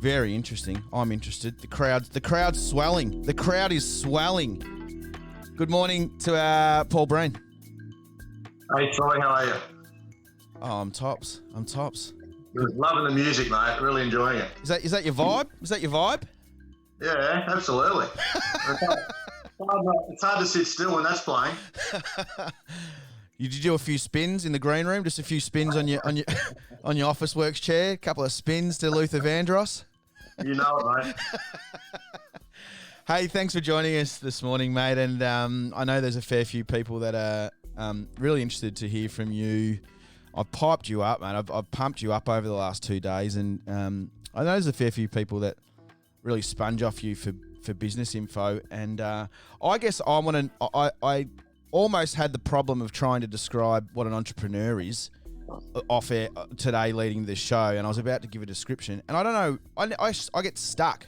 Very interesting. I'm interested. The crowd's swelling. The crowd is swelling. Good morning to Paul Breen. Hey Troy, how are you? Oh, I'm tops. Good. Loving the music, mate. Really enjoying it. Is that your vibe? Yeah, absolutely. It's hard to sit still when that's playing. Did you do a few spins in the green room? Just a few spins on your on your office works chair? A couple of spins to Luther Vandross? You know it, mate. Hey, thanks for joining us this morning, mate. And I know there's a fair few people that are really interested to hear from you. I've piped you up, mate. I've pumped you up over the last 2 days, and I know there's a fair few people that really sponge off you for business info. And I guess I almost had the problem of trying to describe what an entrepreneur is off air today leading this show, and I was about to give a description, and I don't know, I get stuck.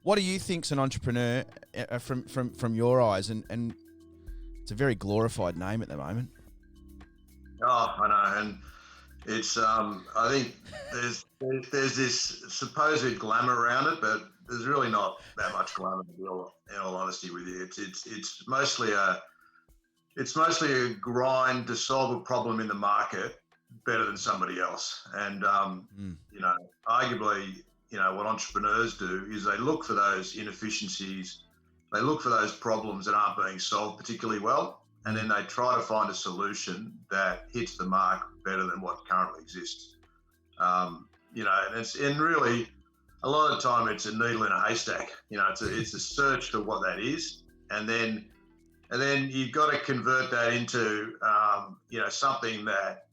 What do you think's an entrepreneur from your eyes? And it's a very glorified name at the moment. Oh, I know, and it's I think there's this supposed glamour around it, but there's really not that much glamour. In all honesty with you, it's mostly a grind to solve a problem in the market better than somebody else. And, arguably, what entrepreneurs do is they look for those inefficiencies. They look for those problems that aren't being solved particularly well. And then they try to find a solution that hits the mark better than what currently exists. And really a lot of the time it's a needle in a haystack. It's a search for what that is. And then you've got to convert that into, something that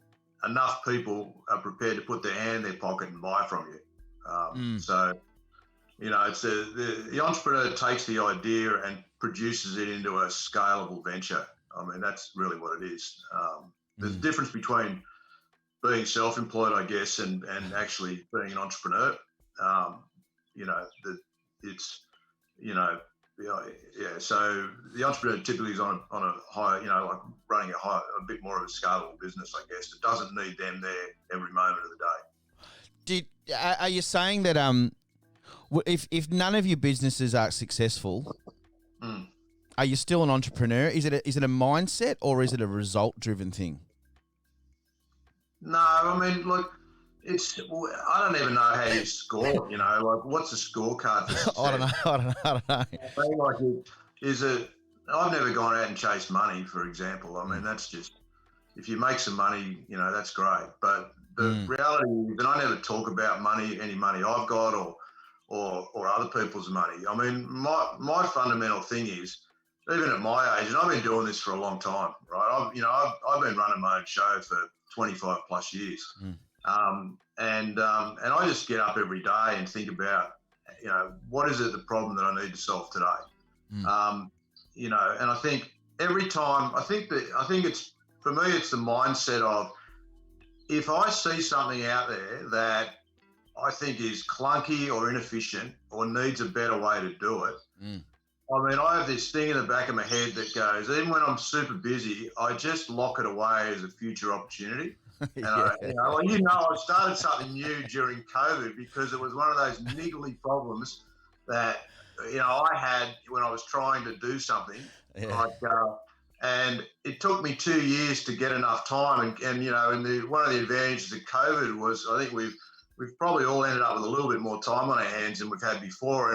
enough people are prepared to put their hand in their pocket and buy from you. So, it's the entrepreneur takes the idea and produces it into a scalable venture. I mean, that's really what it is. There's a difference between being self-employed, I guess, and actually being an entrepreneur. So the entrepreneur typically is on a high, like running a bit more of a scalable business, I guess. It doesn't need them there every moment of the day. Are you saying that if none of your businesses are successful, are you still an entrepreneur? Is it a mindset or is it a result-driven thing? No, I mean, look, I don't even know how you score, like what's the scorecard for success? I don't know. I've never gone out and chased money, for example. I mean, that's just, if you make some money, that's great. But the reality is that I never talk about any money I've got or other people's money. I mean, my fundamental thing is, even at my age, and I've been doing this for a long time, right? I've been running my own show for 25 plus years. And I just get up every day and think about, what is it, the problem that I need to solve today? And I think every time, I think it's, for me, it's the mindset of, if I see something out there that I think is clunky or inefficient or needs a better way to do it, I mean, I have this thing in the back of my head that goes, even when I'm super busy, I just lock it away as a future opportunity. And I started something new during COVID because it was one of those niggly problems that, I had when I was trying to do something. And it took me 2 years to get enough time. And one of the advantages of COVID was, I think we've probably all ended up with a little bit more time on our hands than we've had before.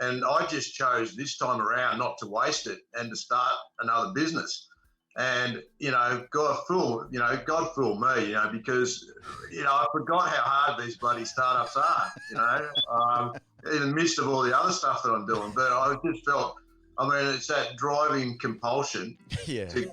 And I just chose this time around not to waste it and to start another business. And, God fool me, because, I forgot how hard these bloody startups are, in the midst of all the other stuff that I'm doing. But I just felt, it's that driving compulsion to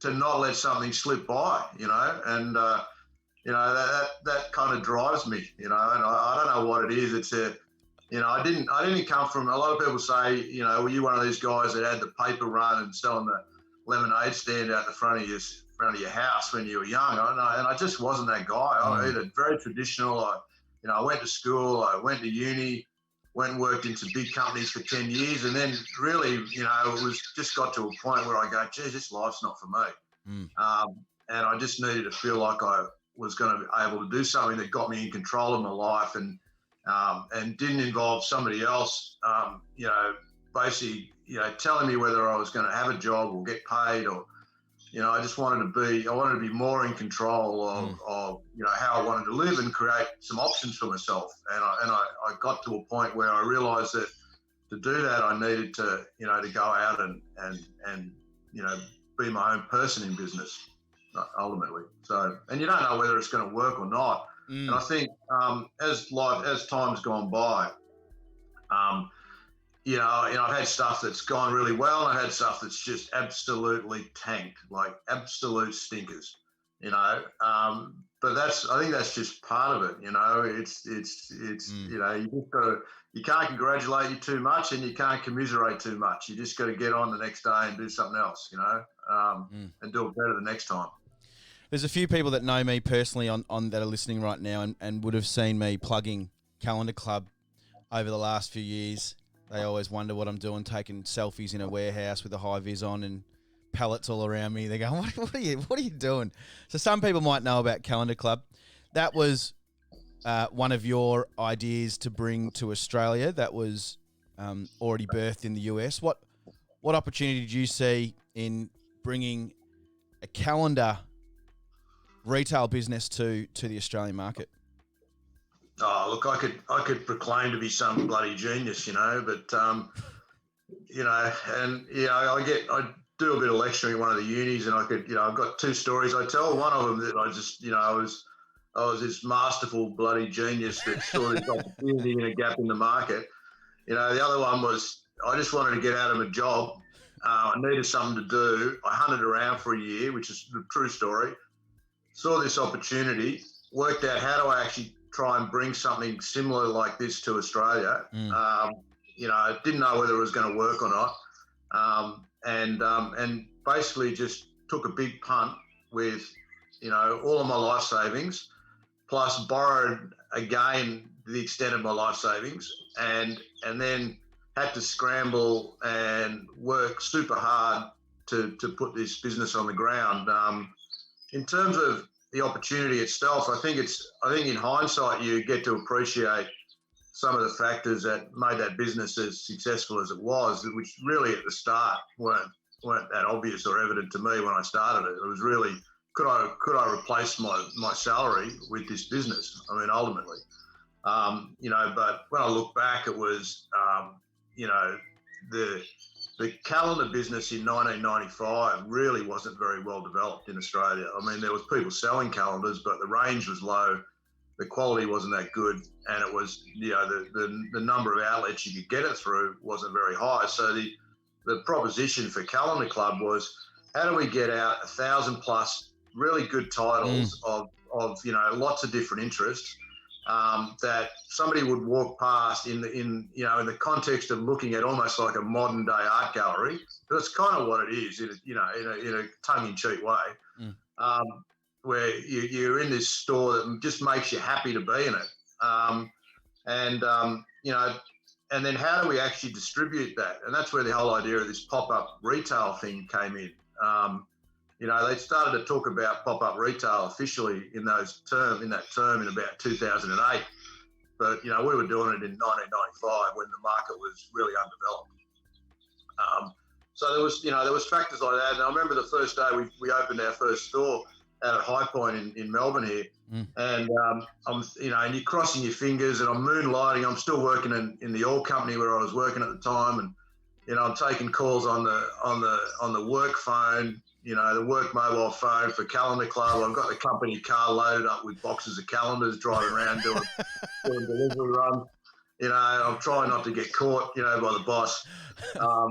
not let something slip by, and, that kind of drives me, and I don't know what it is. It's I didn't come from, a lot of people say, were you one of these guys that had the paper run and selling the lemonade stand out the front of your house when you were young? And I just wasn't that guy. I was very traditional. I went to school, I went to uni, went and worked into big companies for 10 years. And then really, it was just got to a point where I go, geez, this life's not for me. And I just needed to feel like I was going to be able to do something that got me in control of my life and and didn't involve somebody else, basically, telling me whether I was going to have a job or get paid, or, I just wanted to be more in control of how I wanted to live and create some options for myself. And I got to a point where I realized that to do that, I needed to, to go out and be my own person in business, ultimately. So, and you don't know whether it's going to work or not. And I think as time's gone by, I've had stuff that's gone really well, and I've had stuff that's just absolutely tanked, like absolute stinkers, But I think that's just part of it, It's you can't congratulate you too much, and you can't commiserate too much. You just got to get on the next day and do something else, and do it better the next time. There's a few people that know me personally on that are listening right now and would have seen me plugging Calendar Club over the last few years. They always wonder what I'm doing, taking selfies in a warehouse with a high vis on and pallets all around me. They go, what are you doing? So some people might know about Calendar Club. That was one of your ideas to bring to Australia. That was already birthed in the US. What opportunity did you see in bringing a calendar retail business to the Australian market? Oh, look, I could proclaim to be some bloody genius, but I do a bit of lecturing in one of the unis, and I've got two stories I tell. One of them that I was this masterful bloody genius that saw this opportunity and a gap in the market. The other one was I just wanted to get out of a job. I needed something to do. I hunted around for a year, which is the true story. Saw this opportunity, worked out how do I actually try and bring something similar like this to Australia. I didn't know whether it was going to work or not. And basically just took a big punt with, all of my life savings, plus borrowed again to the extent of my life savings, and then had to scramble and work super hard to put this business on the ground. In terms of the opportunity itself, I think in hindsight you get to appreciate some of the factors that made that business as successful as it was, which really at the start weren't that obvious or evident to me when I started it. It was really, could I replace my salary with this business? I mean, ultimately, but when I look back, it was, the calendar business in 1995 really wasn't very well developed in Australia. I mean, there was people selling calendars, but the range was low, the quality wasn't that good, and it was, the number of outlets you could get it through wasn't very high. So the proposition for Calendar Club was, how do we get out 1,000 plus really good titles of lots of different interests, that somebody would walk past in the context of looking at almost like a modern day art gallery. That's kind of what it is, in a tongue-in-cheek way, where you're in this store that just makes you happy to be in it, and then how do we actually distribute that? And that's where the whole idea of this pop-up retail thing came in. They started to talk about pop-up retail officially in that term in about 2008. But, we were doing it in 1995 when the market was really undeveloped. So there was factors like that. And I remember the first day we opened our first store out at High Point in Melbourne here. And, and you're crossing your fingers, and I'm moonlighting. I'm still working in the oil company where I was working at the time. And, I'm taking calls on the work phone, the work mobile phone for Calendar Club. I've got the company car loaded up with boxes of calendars, driving around doing delivery runs. I'm trying not to get caught, by the boss. I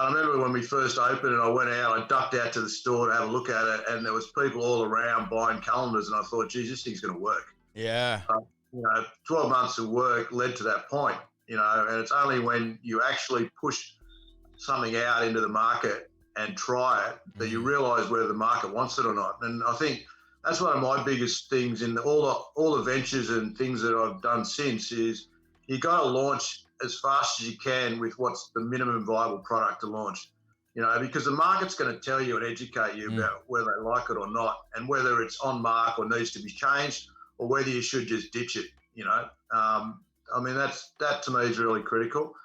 remember when we first opened and I went out, I ducked out to the store to have a look at it, and there was people all around buying calendars, and I thought, geez, this thing's going to work. Yeah. 12 months of work led to that point, and it's only when you actually push something out into the market and try it that you realize whether the market wants it or not. And I think that's one of my biggest things in all the ventures and things that I've done since is you got to launch as fast as you can with what's the minimum viable product to launch, because the market's going to tell you and educate you about whether they like it or not, and whether it's on mark or needs to be changed, or whether you should just ditch it. I mean, that to me is really critical.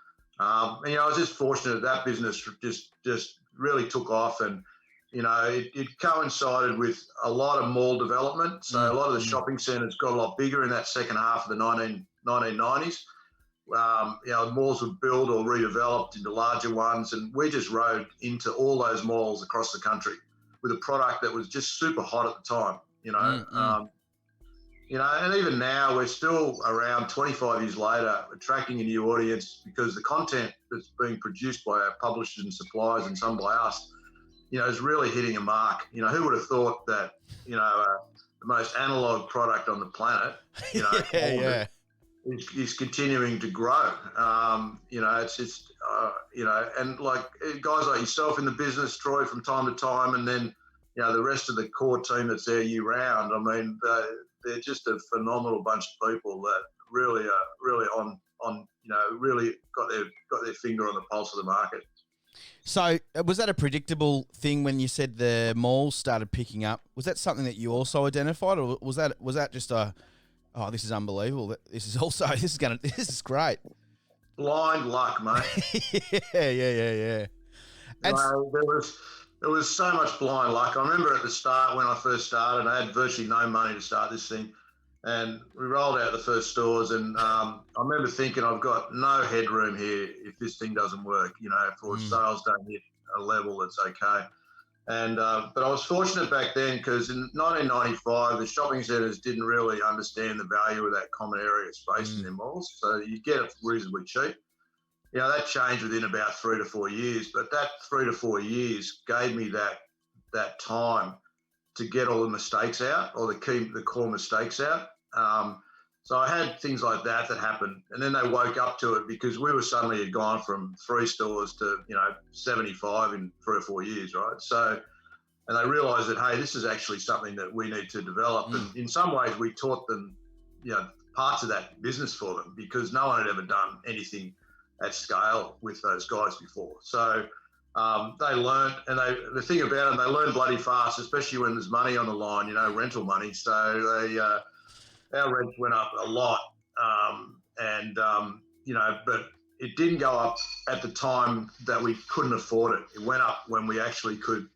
And, I was just fortunate that business just really took off, and it coincided with a lot of mall development. So a lot of the shopping centres got a lot bigger in that second half of the 1990s. Malls were built or redeveloped into larger ones, and we just rode into all those malls across the country with a product that was just super hot at the time. And even now we're still around 25 years later attracting a new audience because the content that's being produced by our publishers and suppliers and some by us, is really hitting a mark. Who would have thought that, the most analog product on the planet, is continuing to grow. And like guys like yourself in the business, Troy, from time to time, and then, the rest of the core team that's there year round. I mean, they're just a phenomenal bunch of people that really are really got their finger on the pulse of the market. So was that a predictable thing when you said the malls started picking up? Was that something that you also identified, or was that just this is unbelievable. This is great. Blind luck, mate. Yeah. And there was so much blind luck. I remember at the start when I first started, I had virtually no money to start this thing. And we rolled out the first stores, and I remember thinking, I've got no headroom here if this thing doesn't work, if sales don't hit a level that's okay. And but I was fortunate back then because in 1995, the shopping centres didn't really understand the value of that common area space in their malls. So you get it reasonably cheap. That changed within about 3 to 4 years, but that 3 to 4 years gave me that time to get all the mistakes out, or the core mistakes out. So I had things like that happened, and then they woke up to it because we were suddenly had gone from 3 stores to 75 in 3 or 4 years, right? So, and they realised that, hey, this is actually something that we need to develop. And in some ways, we taught them, parts of that business for them because no one had ever done anything at scale with those guys before. So they learned, and the thing about them, they learn bloody fast, especially when there's money on the line, rental money. So our rents went up a lot, but it didn't go up at the time that we couldn't afford it. It went up when we actually could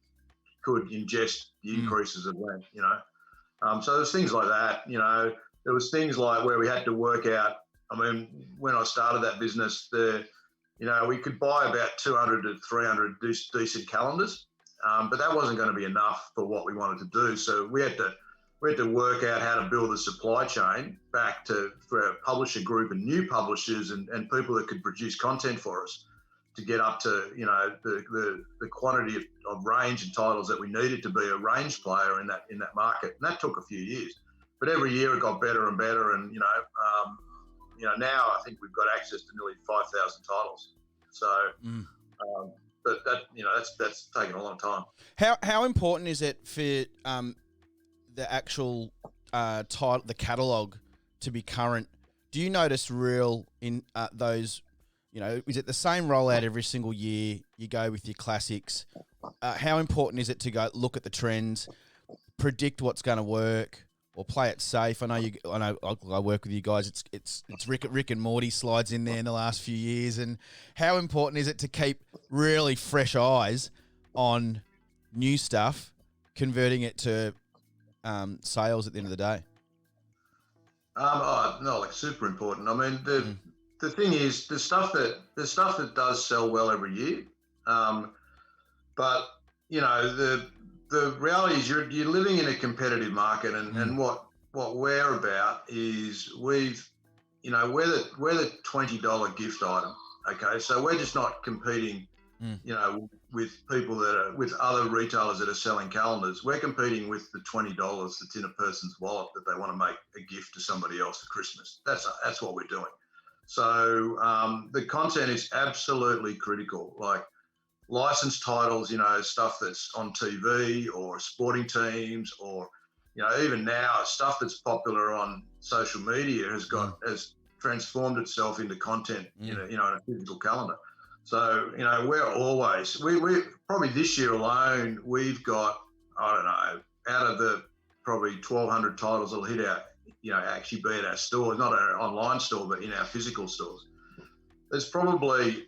ingest the increases of rent, So there's things like that, There was things like where we had to work out. I mean, when I started that business, we could buy about 200 to 300 decent calendars, but that wasn't going to be enough for what we wanted to do. So we had to work out how to build a supply chain back for our publisher group and new publishers and people that could produce content for us to get up to, the quantity of range and titles that we needed to be a range player in that market. And that took a few years, but every year it got better and better. And, now I think we've got access to nearly 5,000 titles. So, but that, that's taken a long time. How important is it for the actual title, the catalog, to be current? Do you notice real in those? Is it the same rollout every single year? You go with your classics. How important is it to go look at the trends, predict what's going to work, or play it safe? I know I work with you guys. It's Rick and Morty slides in there in the last few years. And how important is it to keep really fresh eyes on new stuff, converting it to sales at the end of the day? Super important. I mean, the thing is, the stuff that does sell well every year, but the reality is you're living in a competitive market, and what we're about is we're the $20 gift item. Okay, so we're just not competing, with people with other retailers that are selling calendars. We're competing with the $20 that's in a person's wallet that they want to make a gift to somebody else for Christmas. That's what we're doing. So the content is absolutely critical. Like licensed titles, stuff that's on TV or sporting teams, or even now stuff that's popular on social media has transformed itself into content, in a physical calendar. So, we're always, we probably this year alone, we've got, I don't know, out of the probably 1,200 titles that'll hit actually be at our stores, not our online store, but in our physical stores. There's probably,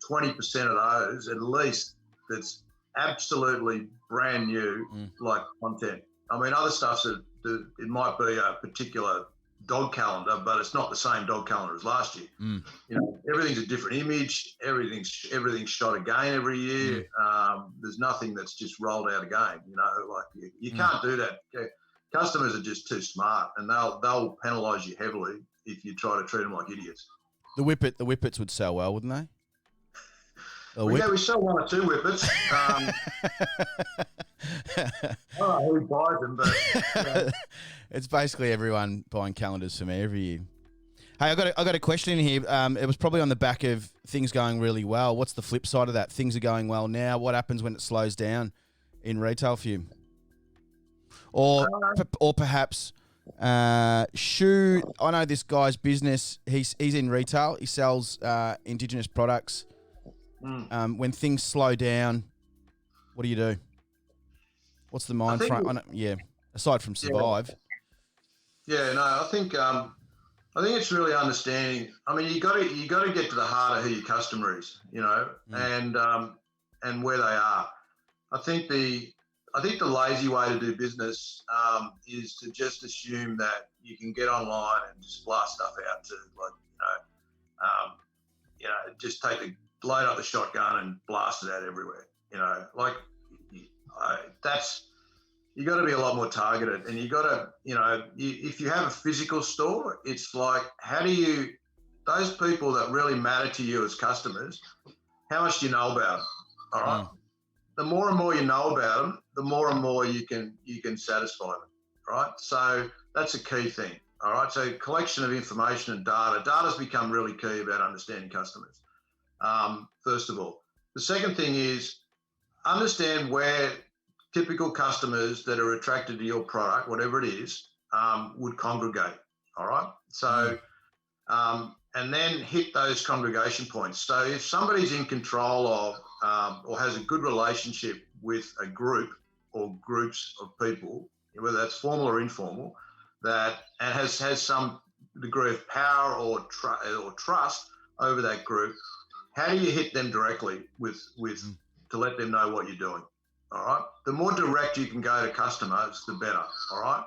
20% of those at least that's absolutely brand new, like content. I mean, other stuff's it might be a particular dog calendar, but it's not the same dog calendar as last year. Everything's a different image. Everything's shot again every year. There's nothing that's just rolled out again. You can't do that. Customers are just too smart, and they'll penalise you heavily if you try to treat them like idiots. The Whippets would sell well, wouldn't they? Yeah, we sell one or two Whippets. I don't know who buys them, but it's basically everyone buying calendars for me every year. Hey, I got a question in here. It was probably on the back of things going really well. What's the flip side of that? Things are going well now. What happens when it slows down in retail for you? Or perhaps shoe. I know this guy's business. He's in retail. He sells Indigenous products. When things slow down, what do you do? What's the mind frame? Aside from survive. I think it's really understanding. I mean, you got to get to the heart of who your customer is, and where they are. I think the lazy way to do business is to just assume that you can get online and just blast stuff out to just load up the shotgun and blast it out everywhere. You got to be a lot more targeted, and you got to, if you have a physical store, it's like, those people that really matter to you as customers, how much do you know about them? All right. The more and more you know about them, the more and more you can satisfy them. Right. So that's a key thing. All right. So collection of information and data's become really key about understanding customers. First of all, the second thing is understand where typical customers that are attracted to your product, whatever it is, would congregate. All right. So, and then hit those congregation points. So if somebody's in control of or has a good relationship with a group or groups of people, whether that's formal or informal, and has some degree of power or trust over that group, how do you hit them directly to let them know what you're doing? All right. The more direct you can go to customers, the better. All right.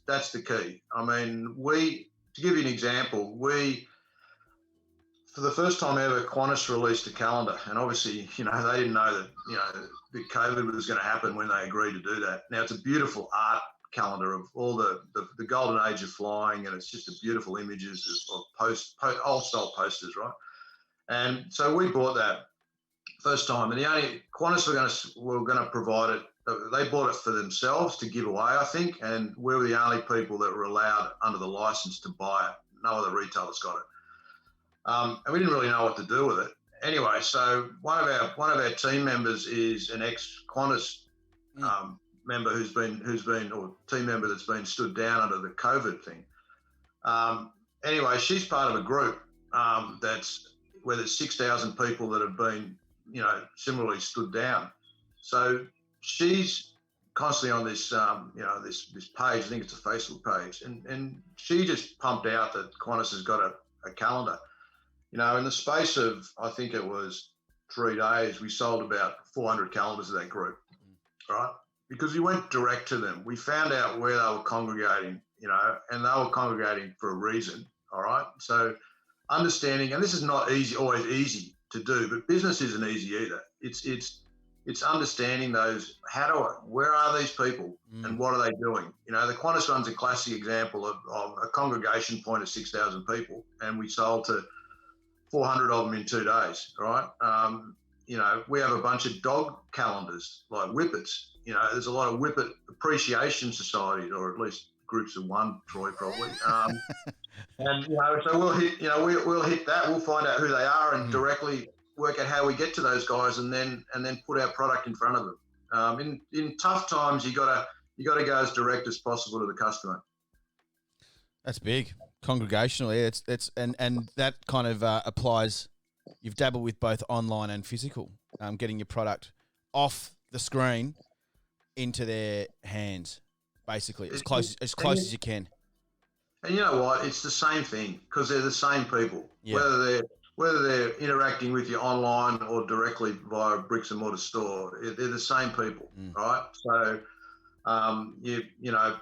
That's the key. I mean, to give you an example, for the first time ever, Qantas released a calendar, and obviously, they didn't know that, the COVID was going to happen when they agreed to do that. Now, it's a beautiful art calendar of all the golden age of flying, and it's just a beautiful images of old style posters, right? And so we bought that first time, and Qantas were going to provide it. They bought it for themselves to give away, I think, and we were the only people that were allowed under the license to buy it. No other retailers got it. And we didn't really know what to do with it. Anyway, so one of our team members is an ex-Qantas member who's been or team member that's been stood down under the COVID thing. Anyway, she's part of a group where there's 6,000 people that have been, similarly stood down. So she's constantly on this, this page. I think it's a Facebook page, and she just pumped out that Qantas has got a calendar. In the space of, I think it was 3 days, we sold about 400 calendars of that group, right? Because we went direct to them. We found out where they were congregating, and they were congregating for a reason, all right? So understanding, and this is not always easy to do, but business isn't easy either. It's understanding those, where are these people and what are they doing? The Qantas one's a classic example of a congregation point of 6,000 people, and we sold to 400 of them in 2 days, right? We have a bunch of dog calendars, like Whippets. There's a lot of Whippet appreciation societies, or at least groups of one, Troy, probably. And, so we'll hit that. We'll find out who they are and directly work out how we get to those guys, and then put our product in front of them. In tough times, you got to go as direct as possible to the customer. That's big. Congregational, yeah. It's and that kind of applies. You've dabbled with both online and physical, getting your product off the screen into their hands. basically, as It- close as you can. And you know what? It's the same thing because they're the same people. Yeah. Whether they're interacting with you online or directly via a bricks and mortar store, they're the same people, right? So you know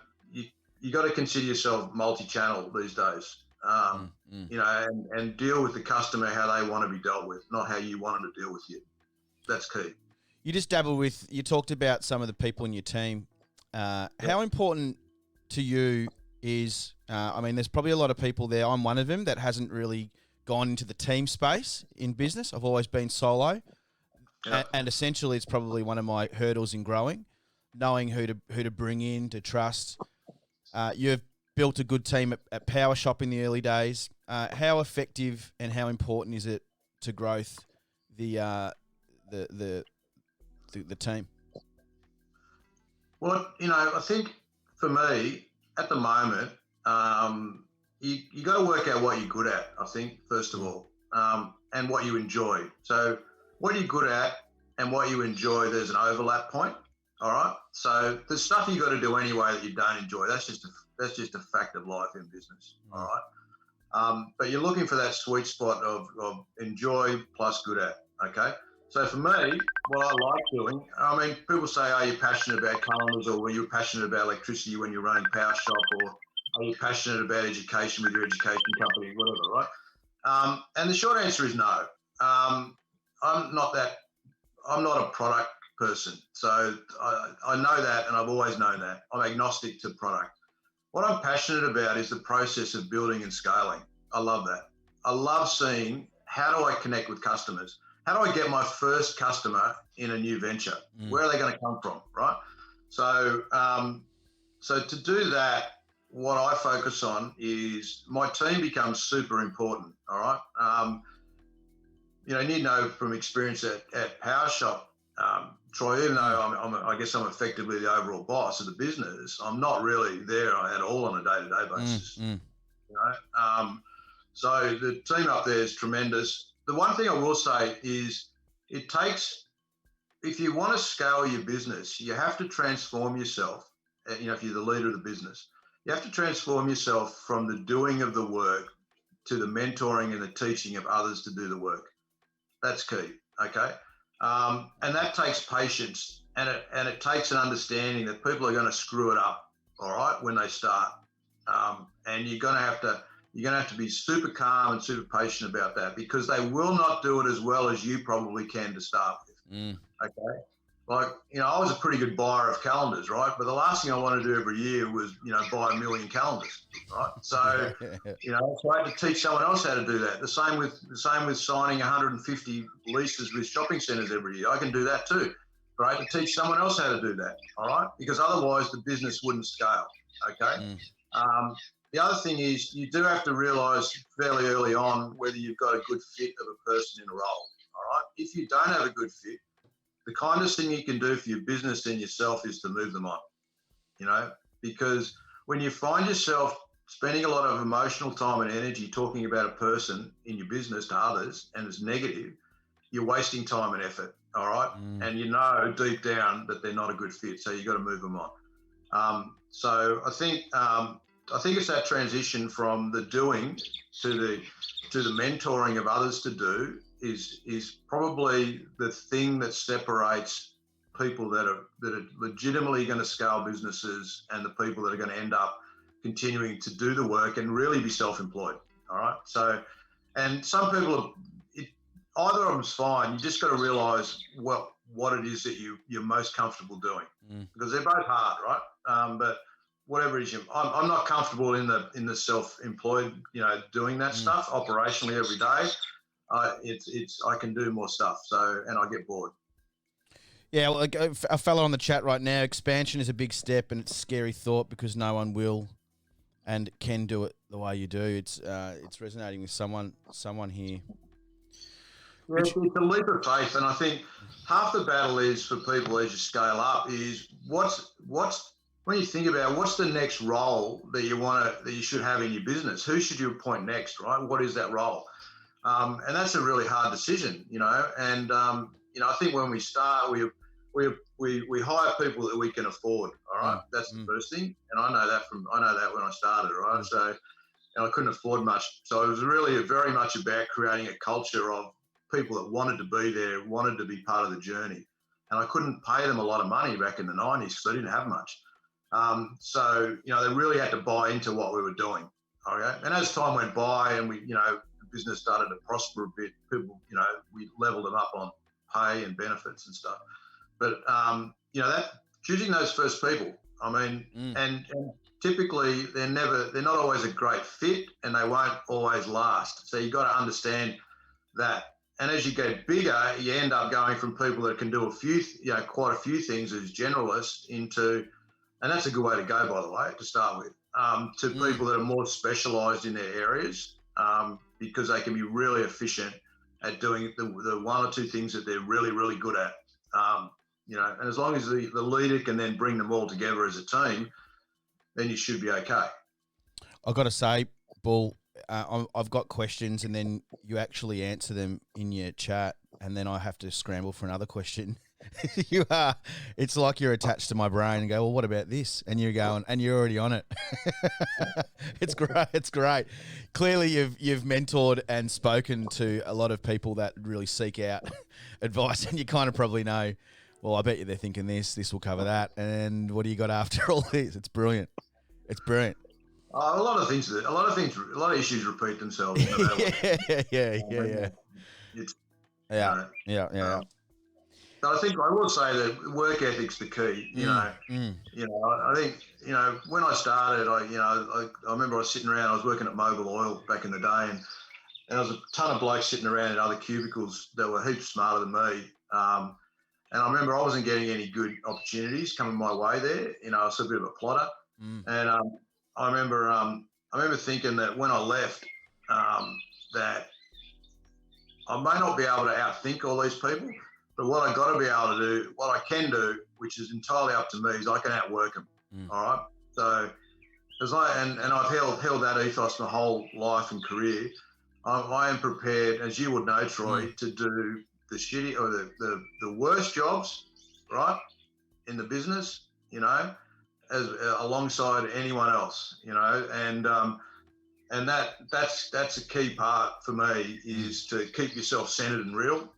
you got to consider yourself multi-channel these days. You know, and deal with the customer how they want to be dealt with, not how you want them to deal with you. That's key. You just dabble with. You talked about some of the people in your team. How important to you is? I mean, there's probably a lot of people there. I'm one of them that hasn't really gone into the team space in business. I've always been solo, and essentially, it's probably one of my hurdles in growing, knowing who to bring in, to trust. You've built a good team at Powershop in the early days. How effective and how important is it to growth the team? Well, you know, I think for me at the moment, you got to work out what you're good at. I think first of all, and what you enjoy. So, what you're good at and what you enjoy, there's an overlap point. All right. So there's stuff you got to do anyway that you don't enjoy. That's just a fact of life in business. All right. But you're looking for that sweet spot of enjoy plus good at. Okay. So for me, what I like doing, I mean, people say, are you passionate about calendars, or were you passionate about electricity when you're running Powershop, or are you passionate about education with your education company, whatever, right? And the short answer is no. I'm not a product person. So I know that, and I've always known that. I'm agnostic to product. What I'm passionate about is the process of building and scaling. I love that. I love seeing, how do I connect with customers? How do I get my first customer in a new venture? Where are they going to come from, right? So, so to do that, what I focus on is my team becomes super important, all right? You know, you know from experience at Powershop, Troy, even though I guess I'm effectively the overall boss of the business, I'm not really there at all on a day-to-day basis. You know, so the team up there is tremendous. The one thing I will say is it takes, if you want to scale your business, you have to transform yourself. You know, if you're the leader of the business, you have to transform yourself from the doing of the work to the mentoring and the teaching of others to do the work. That's key. Okay. And that takes patience, and it takes an understanding that people are going to screw it up, all right, when they start. And you're going to have to be super calm and super patient about that, because they will not do it as well as you probably can to start with. Okay. Like, you know, I was a pretty good buyer of calendars, right? But the last thing I wanted to do every year was, you know, buy 1 million calendars, right? So, you know, so I had to teach someone else how to do that. The same with signing 150 leases with shopping centres every year. I can do that too, right? To teach someone else how to do that, all right? Because otherwise the business wouldn't scale, okay? The other thing is you do have to realise fairly early on whether you've got a good fit of a person in a role, all right? If you don't have a good fit, the kindest thing you can do for your business and yourself is to move them on, you know, because when you find yourself spending a lot of emotional time and energy talking about a person in your business to others and it's negative, you're wasting time and effort, all right? And you know deep down that they're not a good fit, so you've got to move them on. So I think it's that transition from the doing to the mentoring of others to do is probably the thing that separates people that are legitimately going to scale businesses and the people that are going to end up continuing to do the work and really be self-employed. All right. So, and some people either of them's fine. You just got to realize what it is that you're most comfortable doing, because they're both hard, right? But whatever it is, I'm not comfortable in the self-employed, you know, doing that stuff operationally every day. I can do more stuff, and I get bored. Yeah, well, a fellow on the chat right now, expansion is a big step and it's a scary thought because no one will and can do it the way you do. It's resonating with someone here. Yeah, it's a leap of faith, and I think half the battle is for people as you scale up is what's when you think about what's the next role that you should have in your business. Who should you appoint next, right? What is that role? And that's a really hard decision, you know. And you know, I think when we start, we hire people that we can afford. All right, that's the first thing, and I know that when I started. Right, so and I couldn't afford much, so it was really very much about creating a culture of people that wanted to be there, wanted to be part of the journey, and I couldn't pay them a lot of money back in the 90s because I didn't have much. So they really had to buy into what we were doing. Okay, and as time went by, and the business started to prosper a bit, people, we leveled them up on pay and benefits and stuff. But that choosing those first people, I mean, and typically they're not always a great fit, and they won't always last. So you've got to understand that. And as you get bigger, you end up going from people that can do quite a few things as generalists into, and that's a good way to go, by the way, to start with, to people that are more specialised in their areas, because they can be really efficient at doing the one or two things that they're really, really good at. And as long as the leader can then bring them all together as a team, then you should be okay. I've got to say, Bull, I've got questions, and then you actually answer them in your chat, and then I have to scramble for another question. It's like you're attached to my brain and go, well, what about this? And you're going, and you're already on it. It's great. It's great. Clearly you've mentored and spoken to a lot of people that really seek out advice, and you kind of probably know, well, I bet you they're thinking this will cover that. And what do you got after all this? It's brilliant. It's brilliant. A lot of issues repeat themselves. Yeah. But I think I will say that work ethic's the key. I think when I started, I remember I was sitting around. I was working at Mobil Oil back in the day, and there was a ton of blokes sitting around in other cubicles that were heaps smarter than me. And I remember I wasn't getting any good opportunities coming my way there. I was a bit of a plotter, and I remember thinking that when I left, that I may not be able to outthink all these people, but what I got to be able to do, what I can do, which is entirely up to me, is I can outwork them. All right. So, and I've held that ethos my whole life and career. I am prepared, as you would know, Troy, to do the shitty or the worst jobs, right, in the business, as alongside anyone else, and that's a key part for me, is to keep yourself centered and real.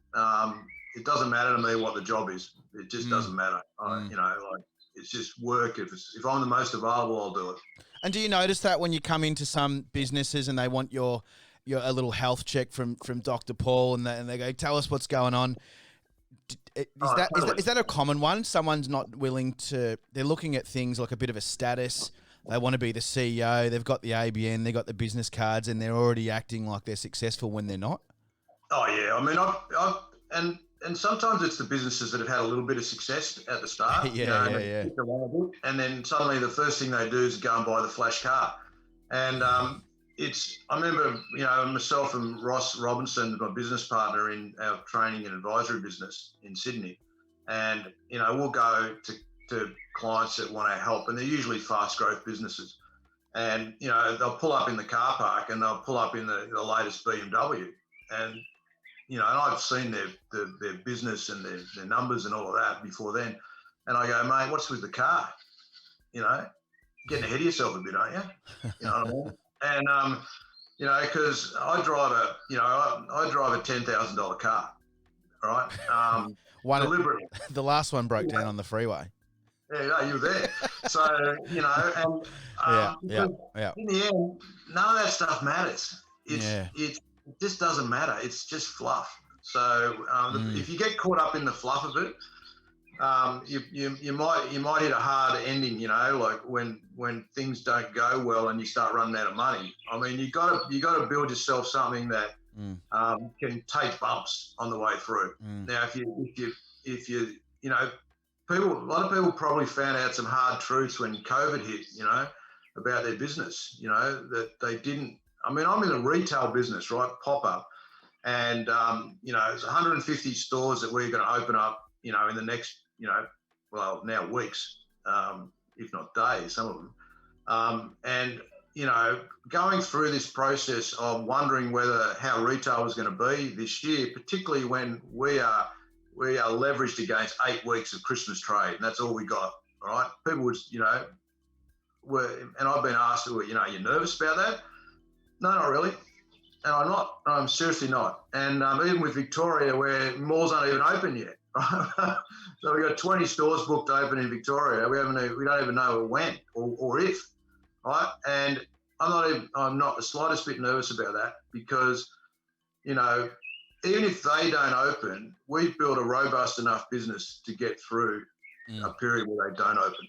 It doesn't matter to me what the job is. It just doesn't matter. It's just work. If I'm the most available, I'll do it. And do you notice that when you come into some businesses and they want your a little health check from Dr. Paul, and they go, tell us what's going on? Is that a common one? Someone's not willing to, they're looking at things like a bit of a status. They want to be the CEO. They've got the ABN, they've got the business cards, and they're already acting like they're successful when they're not. Oh yeah. I mean, and sometimes it's the businesses that have had a little bit of success at the start. Yeah. And then suddenly the first thing they do is go and buy the flash car. And I remember, myself and Ross Robinson, my business partner in our training and advisory business in Sydney, and, we'll go to clients that want our help, and they're usually fast growth businesses. And, they'll pull up in the car park, and they'll pull up in the latest BMW. And, and I've seen their business and their numbers and all of that before then. And I go, mate, what's with the car? Getting ahead of yourself a bit, aren't you? You know what I mean? And, because I drive a $10,000 car, all right? Deliberately. The last one broke down on the freeway. Yeah, you were there. So, and in the end, none of that stuff matters. It just doesn't matter. It's just fluff. So if you get caught up in the fluff of it, you might hit a hard ending. Like when things don't go well and you start running out of money. I mean, you got to build yourself something that can take bumps on the way through. Now, if you a lot of people probably found out some hard truths when COVID hit. About their business. That they didn't. I mean, I'm in a retail business, right? Pop-up. And, there's 150 stores that we're going to open up, in the next, now weeks, if not days, some of them. And, going through this process of wondering how retail was going to be this year, particularly when we are, we are leveraged against 8 weeks of Christmas trade, and that's all we got. All right, people would, and I've been asked, are you nervous about that? No, not really. And I'm not. I'm seriously not. And even with Victoria, where malls aren't even open yet, right? So we've got 20 stores booked open in Victoria. We don't even know when or if, right? And I'm not the slightest bit nervous about that because, even if they don't open, we've built a robust enough business to get through a period where they don't open.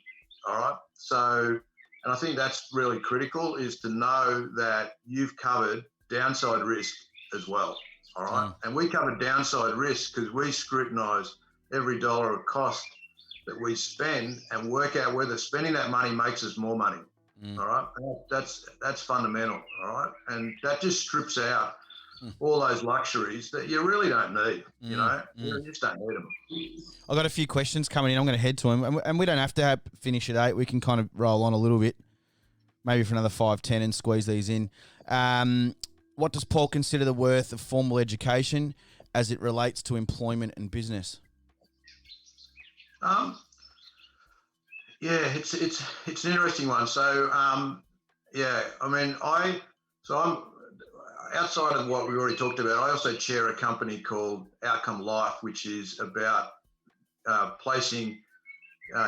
All right. So, and I think that's really critical, is to know that you've covered downside risk as well. All right. And we cover downside risk because we scrutinise every dollar of cost that we spend and work out whether spending that money makes us more money. All right. That's fundamental. All right. And that just strips out all those luxuries that you really don't need. You just don't need them. I've got a few questions coming in. I'm going to head to them. And we don't have to finish at 8. We can kind of roll on a little bit, maybe for another 5, 10 and squeeze these in. What does Paul consider the worth of formal education as it relates to employment and business? It's an interesting one. So, I'm outside of what we already talked about. I also chair a company called Outcome.life, which is about placing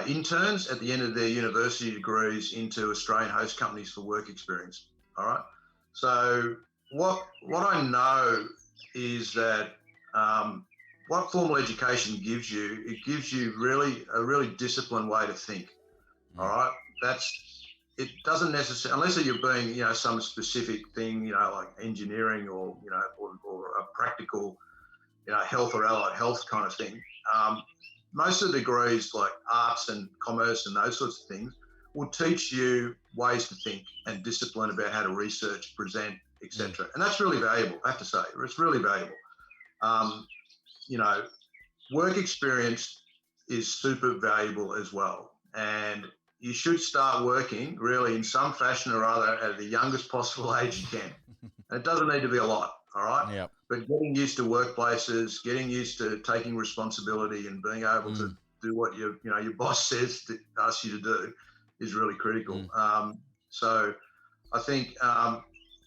interns at the end of their university degrees into Australian host companies for work experience. All right. So what I know is that what formal education gives you, it gives you a really disciplined way to think. All right. It doesn't necessarily, unless you're being, some specific thing, like engineering or a practical, health or allied health kind of thing. Most of the degrees like arts and commerce and those sorts of things will teach you ways to think and discipline about how to research, present, etc. And that's really valuable, I have to say. It's really valuable. Work experience is super valuable as well. And you should start working really in some fashion or other at the youngest possible age you can. And it doesn't need to be a lot, all right? Yep. But getting used to workplaces, getting used to taking responsibility and being able to do what your boss says to ask you to do is really critical. So I think,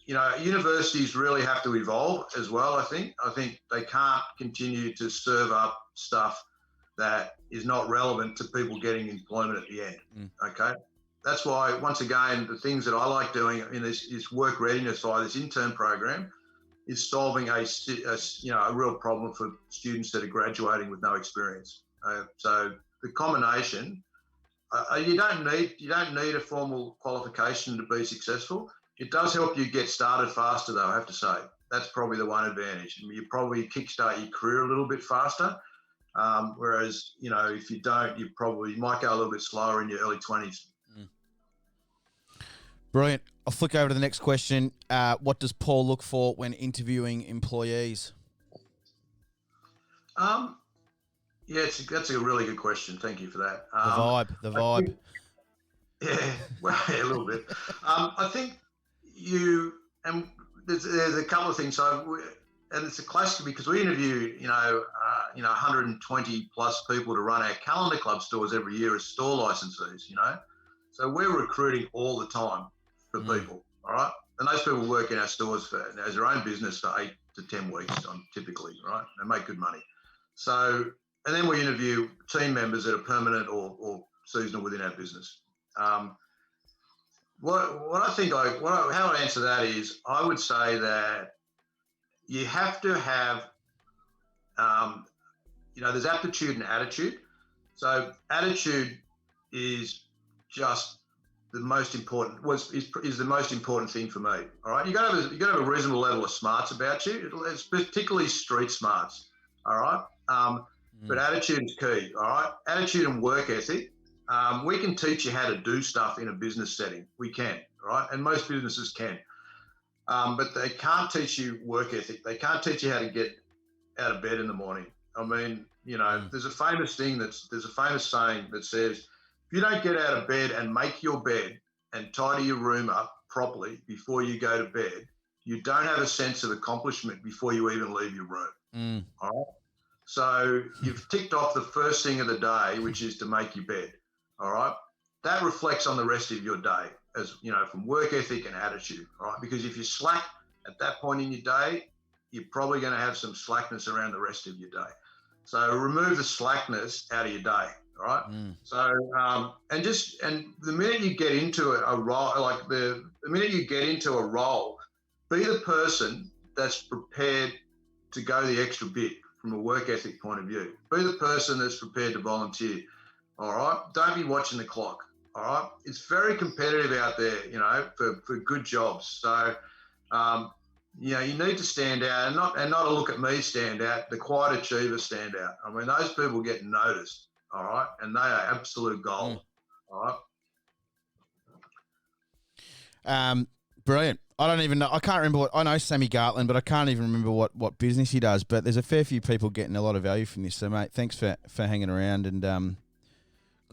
universities really have to evolve as well, I think. I think they can't continue to serve up stuff that is not relevant to people getting employment at the end. Okay. That's why, once again, the things that I like doing in this work readiness via this intern program is solving a real problem for students that are graduating with no experience. So the combination, you don't need a formal qualification to be successful. It does help you get started faster, though, I have to say. That's probably the one advantage. You probably kickstart your career a little bit faster. Whereas, if you don't, you might go a little bit slower in your early 20s. Brilliant. I'll flick over to the next question. What does Paul look for when interviewing employees? That's a really good question. Thank you for that. The vibe. A little bit. I think there's a couple of things. And it's a classic because we interview, 120 plus people to run our calendar club stores every year as store licensees, So we're recruiting all the time for people, all right? And those people work in our stores as their own business for 8 to 10 weeks typically, right? They make good money. So, and then we interview team members that are permanent or seasonal within our business. How I answer that is, I would say that you have to have, there's aptitude and attitude. So attitude is just the most important, is the most important thing for me. All right, you got to have a reasonable level of smarts about you. It's particularly street smarts. All right, but attitude is key. All right, attitude and work ethic. We can teach you how to do stuff in a business setting. We can, right, and most businesses can. But they can't teach you work ethic. They can't teach you how to get out of bed in the morning. I mean, there's a famous saying that says, if you don't get out of bed and make your bed and tidy your room up properly before you go to bed, you don't have a sense of accomplishment before you even leave your room. All right. So you've ticked off the first thing of the day, which is to make your bed. All right. That reflects on the rest of your day, as you know, from work ethic and attitude. All right. Because if you slack at that point in your day, you're probably going to have some slackness around the rest of your day. So remove the slackness out of your day. All right. So, and the minute you get into a role, like the minute you get into a role, be the person that's prepared to go the extra bit from a work ethic point of view. Be the person that's prepared to volunteer. All right. Don't be watching the clock. All right. It's very competitive out there, you know, for good jobs. So, you know, you need to stand out, and not a look at me stand out. The quiet achievers stand out. I mean, those people get noticed. All right. And they are absolute gold. All right. Brilliant. I don't even know. I can't remember I know Sammy Gartland, but I can't even remember what business he does. But there's a fair few people getting a lot of value from this. So, mate, thanks for hanging around. And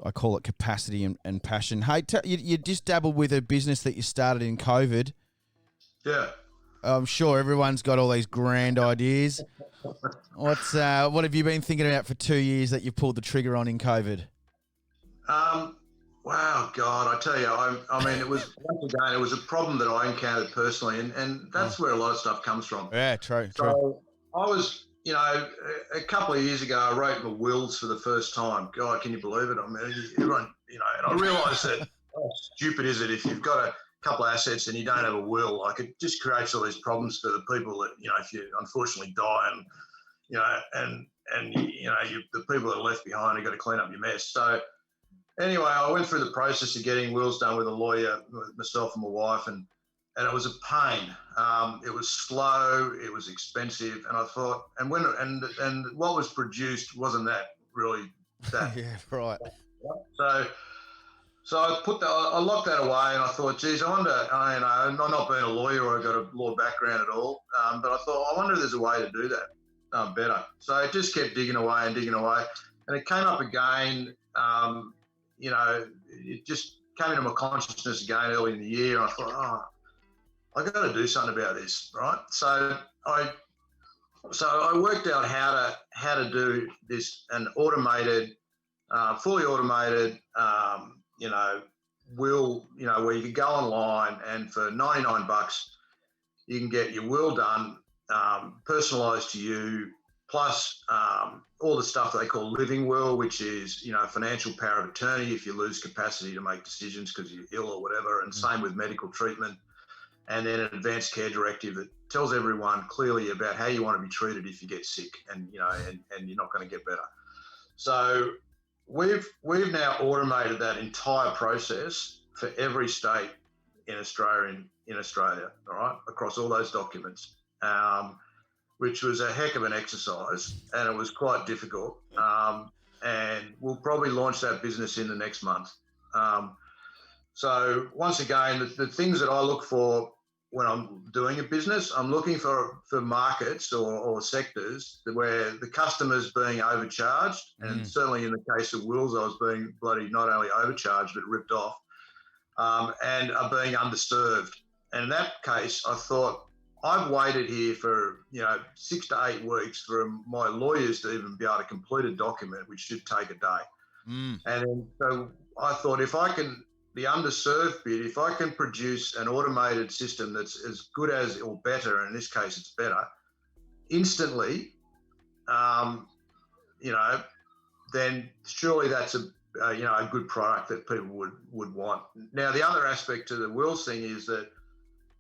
I call it capacity and passion. Hey, you just dabbled with a business that you started in COVID. Yeah. I'm sure everyone's got all these grand ideas. What have you been thinking about for 2 years that you pulled the trigger on in COVID? Wow, God, I tell you, I mean, it was, once again, it was a problem that I encountered personally, and that's where a lot of stuff comes from. Yeah, true. I was, you know, a couple of years ago, I wrote my wills for the first time. God, can you believe it? I mean, everyone, you know, and I realised that how stupid is it if you've got a couple of assets and you don't have a will? Like, it just creates all these problems for the people that, you know, if you unfortunately die and, you know, the people that are left behind have got to clean up your mess. So, anyway, I went through the process of getting wills done with a lawyer, with myself and my wife, and it was a pain. It was slow, it was expensive, and I thought, and what was produced wasn't that really that. Yeah, right. So I locked that away, and I thought, geez, I wonder. You know, I'm not being a lawyer or I've got a law background at all, but I thought, I wonder if there's a way to do that better. So I just kept digging away, and it came up again. You know, it just came into my consciousness again early in the year. And I thought, I got to do something about this, right? So I worked out how to do this, an automated, fully automated, you know, will, you know, where you can go online and for $99 you can get your will done, personalised to you. Plus all the stuff that they call living will, which is, you know, financial power of attorney if you lose capacity to make decisions because you're ill or whatever, and same with medical treatment. And then an advanced care directive that tells everyone clearly about how you want to be treated if you get sick and, you know, and you're not going to get better. So we've now automated that entire process for every state in Australia, all right, across all those documents. Which was a heck of an exercise, and it was quite difficult. And we'll probably launch that business in the next month. So once again, the things that I look for when I'm doing a business, I'm looking for markets or sectors where the customer's being overcharged. And certainly in the case of wills, I was being bloody not only overcharged, but ripped off, and are being underserved. And in that case, I thought, I've waited here for, you know, 6 to 8 weeks for my lawyers to even be able to complete a document, which should take a day. And then, so I thought, if I can, the underserved bit, if I can produce an automated system that's as good as or better, and in this case it's better, instantly, you know, then surely that's a good product that people would want. Now, the other aspect to the wills thing is that,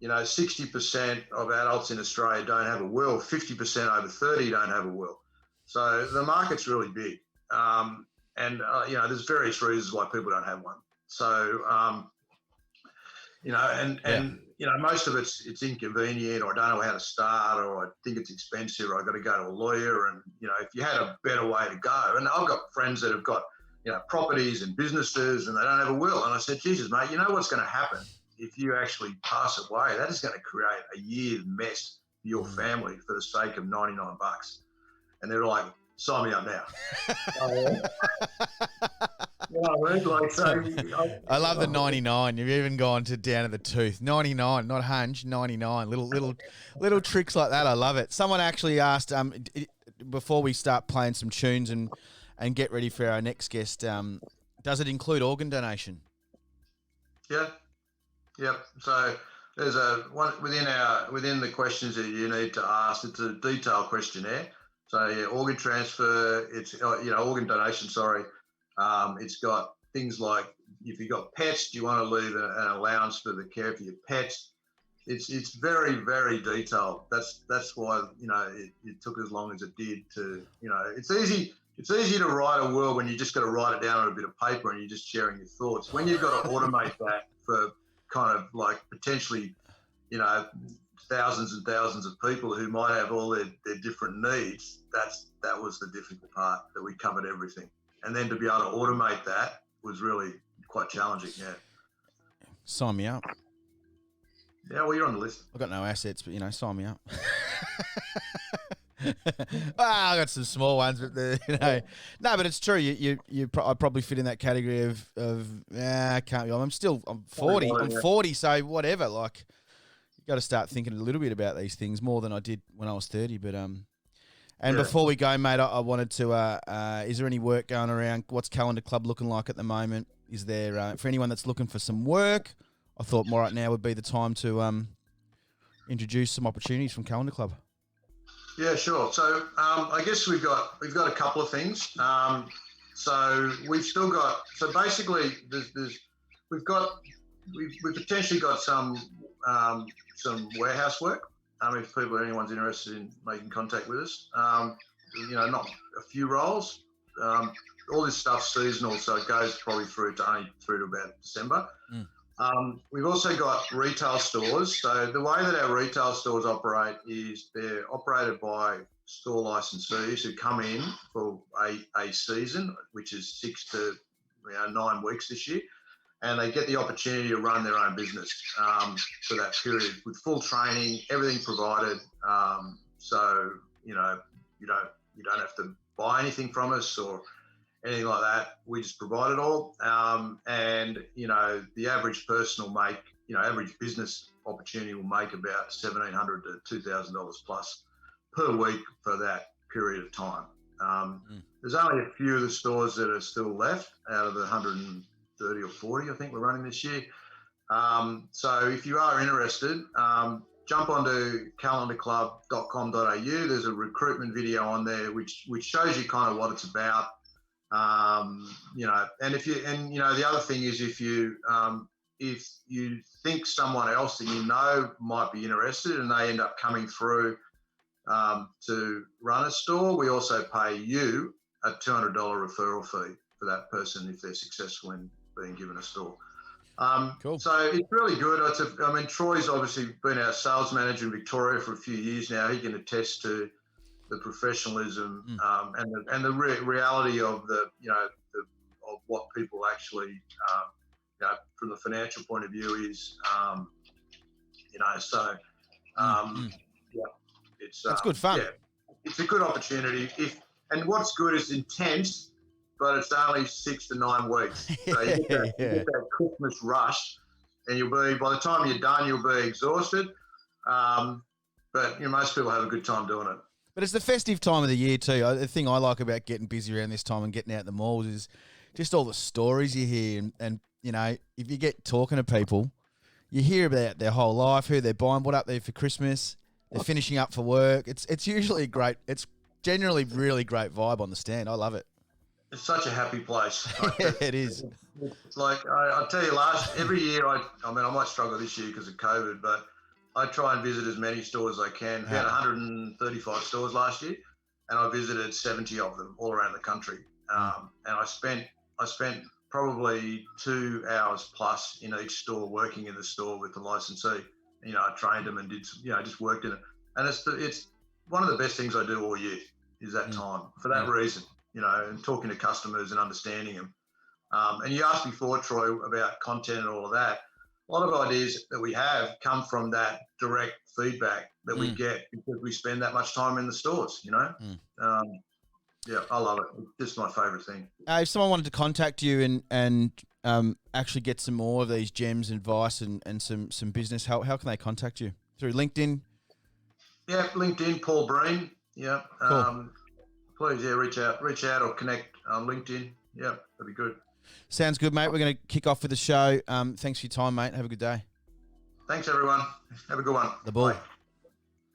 you know, 60% of adults in Australia don't have a will, 50% over 30 don't have a will. So the market's really big. You know, there's various reasons why people don't have one. So, you know, and you know, most of it's inconvenient, or I don't know how to start, or I think it's expensive, or I've got to go to a lawyer. And, you know, if you had a better way to go, and I've got friends that have got, you know, properties and businesses and they don't have a will. And I said, Jesus, mate, you know what's going to happen? If you actually pass away, that is going to create a year's mess for your family for the sake of $99. And they're like, sign me up now. I love the 99. You've even gone down to the tooth. 99, not hunch, 99. Little tricks like that. I love it. Someone actually asked, before we start playing some tunes and get ready for our next guest, does it include organ donation? Yeah. Yep. So there's one within the questions that you need to ask. It's a detailed questionnaire. So yeah, organ transfer. It's organ donation. Sorry. It's got things like if you've got pets, do you want to leave an allowance for the care for your pets? It's very, very detailed. That's why it took as long as it did to it's easy. It's easy to write a will when you just got to write it down on a bit of paper and you're just sharing your thoughts. When you've got to automate that for kind of like potentially, thousands and thousands of people who might have all their different needs, that was the difficult part, that we covered everything. And then to be able to automate that was really quite challenging, yeah. Sign me up. Yeah, well, you're on the list. I've got no assets, but, sign me up. I got some small ones, but no, but it's true. I probably fit in that category of I can't be. I'm 40. I'm 40, so whatever. Like, you got to start thinking a little bit about these things more than I did when I was 30. But before we go, mate, I wanted to. Is there any work going around? What's Calendar Club looking like at the moment? Is there for anyone that's looking for some work? I thought more right now would be the time to introduce some opportunities from Calendar Club. Yeah, sure. So I guess we've got a couple of things. So we've still got. So basically, we've potentially got some warehouse work. If anyone's interested in making contact with us, not a few roles. All this stuff's seasonal, so it goes probably through to about December. We've also got retail stores. So the way that our retail stores operate is they're operated by store licensees who come in for a season, which is 6 to 9 weeks this year, and they get the opportunity to run their own business for that period with full training, everything provided. So you don't have to buy anything from us or anything like that. We just provide it all. And the average person will make, average business opportunity will make about $1,700 to $2,000 plus per week for that period of time. There's only a few of the stores that are still left out of the 130 or 40, I think we're running this year. So if you are interested, jump onto calendarclub.com.au. There's a recruitment video on there which shows you kind of what it's about. And the other thing is if you think someone else that might be interested and they end up coming through to run a store, we also pay you a $200 referral fee for that person if they're successful in being given a store. Cool. So it's really good. Troy's obviously been our sales manager in Victoria for a few years now. He can attest to the professionalism and the reality of of what people actually, from the financial point of view is, it's that's good fun. Yeah, it's a good opportunity. And what's good is intense, but it's only 6 to 9 weeks. So you get that Christmas rush, and by the time you're done, you'll be exhausted. But most people have a good time doing it. But it's the festive time of the year too. The thing I like about getting busy around this time and getting out the malls is just all the stories you hear. And if you get talking to people, you hear about their whole life, who they're buying, what up there for Christmas, they're finishing up for work. It's usually great. It's generally really great vibe on the stand. I love it. It's such a happy place. It is. It's like, I'll tell you, every year, I might struggle this year because of COVID, but I try and visit as many stores as I can. We had 135 stores last year, and I visited 70 of them all around the country. And I spent probably 2 hours plus in each store, working in the store with the licensee. I trained them and did, just worked in it. And it's one of the best things I do all year is that time for that reason, and talking to customers and understanding them. And you asked before, Troy, about content and all of that. A lot of ideas that we have come from that direct feedback that we get because we spend that much time in the stores, I love it. It's just my favourite thing. If someone wanted to contact you and actually get some more of these gems, advice and some business, how can they contact you? Through LinkedIn? Yeah, LinkedIn, Paul Breen. Yeah. Cool. Please, yeah, reach out or connect on LinkedIn. Yeah, that'd be good. Sounds good, mate. We're going to kick off with the show. Thanks for your time, mate. Have a good day. Thanks, everyone. Have a good one. The Bull. Bye.